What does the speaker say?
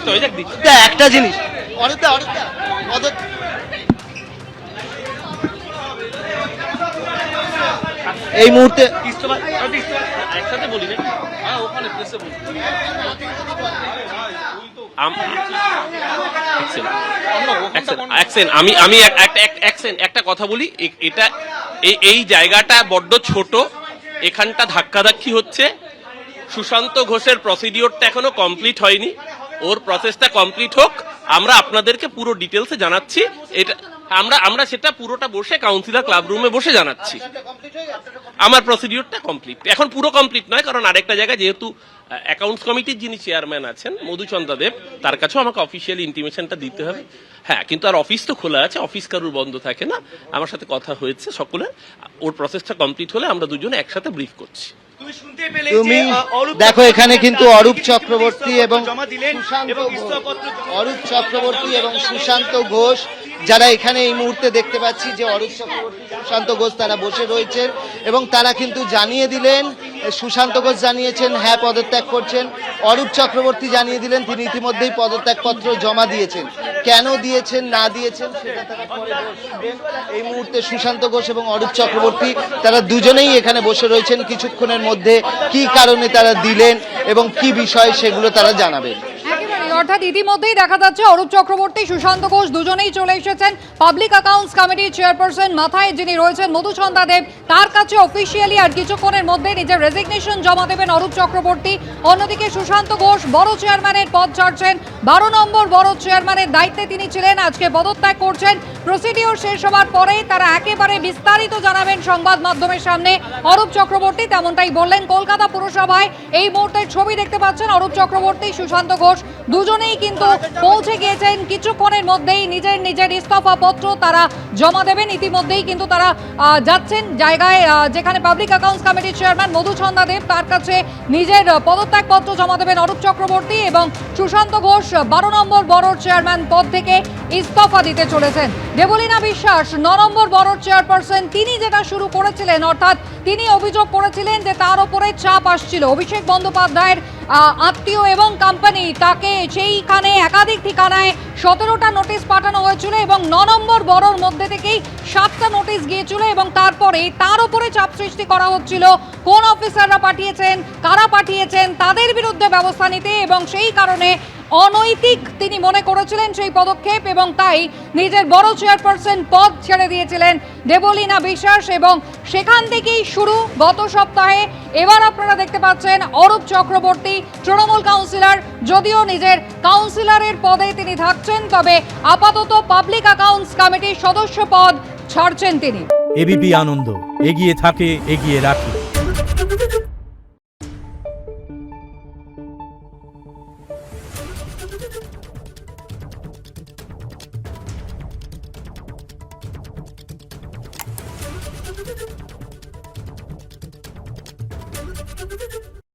চেষ্টা হয়ে যাক দিচ্ছি। একটা জিনিস এই মুহূর্তে একসাথে বলি না, ওখানে প্রেসে বলি। আমি একটা কথা বলি, এটা এই জায়গাটা বড্ড ছোট, এখানটা ধাক্কাধাক্কি হচ্ছে। সুশান্ত ঘোষের প্রসিডিওরটা এখনো কমপ্লিট হয়নি, ওর প্রসেসটা কমপ্লিট হোক, আমরা আপনাদেরকে পুরো ডিটেলসে জানাচ্ছি। এটা আমরা সেটা পুরোটা বসে কাউন্সিলর ক্লাব রুমে বসে জানাচ্ছি। আমার প্রসিডিওরটা কমপ্লিট, এখন পুরো কমপ্লিট নয়, কারণ আরেকটা জায়গায় যেহেতু অ্যাকাউন্টস কমিটির যিনি চেয়ারম্যান আছেন মধুচন্দ্রা দেব, তার কাছেও আমাকে অফিসিয়ালি ইন্টিমেশনটা দিতে হবে। হ্যাঁ, কিন্তু আর অফিস তো খোলা আছে, অফিস কারুর বন্ধ থাকে না। আমার সাথে কথা হয়েছে সকলের, ওর প্রসেসটা কমপ্লিট হলে আমরা দুজনে একসাথে ব্রিফ করছি। তুমি দেখো এখানে কিন্তু অরূপ চক্রবর্তী এবং সুশান্ত ঘোষ, যারা এখানে এই মুহূর্তে দেখতে পাচ্ছি যে অরূপ চক্রবর্তী, সুশান্ত ঘোষ তারা বসে রয়েছেন এবং তারা কিন্তু জানিয়ে দিলেন, সুশান্ত ঘোষ জানিয়েছেন হ্যাঁ পদত্যাগ করছেন, অরূপ চক্রবর্তী জানিয়ে দিলেন তিনি ইতিমধ্যেই পদত্যাগপত্র জমা দিয়েছেন। কেন দিয়েছেন না দিয়েছেন সেটা তারা পরে বলবেন। এই মুহূর্তে সুশান্ত ঘোষ এবং অরূপ চক্রবর্তী তারা দুজনেই এখানে বসে রয়েছেন, কিছুক্ষণের মধ্যে কি কারণে তারা দিলেন এবং কি বিষয় সেগুলো তারা জানাবেন। অর্থাৎ ইতিমধ্যেই দেখা যাচ্ছে অরূপ চক্রবর্তী, সুশান্ত ঘোষ দুজনেই চলে এসেছেন। পাবলিক অ্যাকাউন্টস কমিটির চেয়ারপারসন মাথায় যিনি রয়েছেন মধুচন্দ্রা দেব, তার কাছে অফিসিয়ালি আর কিছুক্ষণের মধ্যে নিজের রেজিগনেশন জমা দেবেন অরূপ চক্রবর্তী। অন্যদিকে সুশান্ত ঘোষ বড় চেয়ারম্যানের পদ ছাড়ছেন, 12 নম্বর বড় চেয়ারম্যানের দায়িত্বে তিনি ছিলেন, আজকে পদত্যাগ করছেন। প্রসিডিওর শেষ হওয়ার পরেই তারা একেবারে বিস্তারিত জানাবেন সংবাদ মাধ্যমের সামনে। অরূপ চক্রবর্তী তেমনটাই বললেন। কলকাতা পুরসভায় এই মুহূর্তের ছবি দেখতে পাচ্ছেন, অরূপ চক্রবর্তী, সুশান্ত ঘোষ দুজনেই কিন্তু পৌঁছে গিয়েছেন। কিছুক্ষণের মধ্যেই নিজের ইস্তফা পত্র তারা জমা দেবেন। ইতিমধ্যেই কিন্তু তারা যাচ্ছেন জায়গায় যেখানে পাবলিক অ্যাকাউন্টস কমিটির চেয়ারম্যান মধুচন্দ্রা দেব, তার কাছে নিজের পদত্যাগ পত্র জমা দেবেন অরূপ চক্রবর্তী, এবং সুশান্ত ঘোষ 12 নম্বর বড় চেয়ারম্যান পদ থেকে ইস্তফা দিতে চলেছেন। দেবলীনা বিশ্বাস 9 নম্বর বড় চেয়ারপারসন, তিনি যেটা শুরু করেছিলেন, অর্থাৎ তিনি অভিযোগ করেছিলেন যে তার উপরে চাপ আসছিল অভিষেক বন্দ্যোপাধ্যায়ের আত্মীয় এবং কোম্পানি, তাকে সেইখানে একাধিক ঠিকানায় 17টা নোটিশ পাঠানো হয়েছিল এবং 9 নম্বর বড়র মধ্যে থেকেই 7টা নোটিশ গিয়েছিল এবং তারপরে তার উপরে চাপ সৃষ্টি করা হচ্ছিল কোন অফিসাররা পাঠিয়েছেন, কারা পাঠিয়েছেন, তাদের বিরুদ্ধে ব্যবস্থা নিতে, এবং সেই কারণে অনৈতিক তিনি মনে করেছিলেন সেই পদক্ষেপ, এবং তাই নিজের বড় চেয়ারপারসন পদ ছেড়ে দিয়েছিলেন দেবলীনা বিশ্বাস। এবং সেখান থেকেই শুরু গত সপ্তাহে। এবার আপনারা দেখতে পাচ্ছেন অরূপ চক্রবর্তী তৃণমূল কাউন্সিলর, যদিও নিজের কাউন্সিলরের পদে তিনি থাকছেন, তবে আপাতত পাবলিক অ্যাকাউন্টস কমিটির সদস্য পদ ছাড়ছেন তিনি। এবিপি আনন্দ, এগিয়ে থাকে, এগিয়ে রাখে।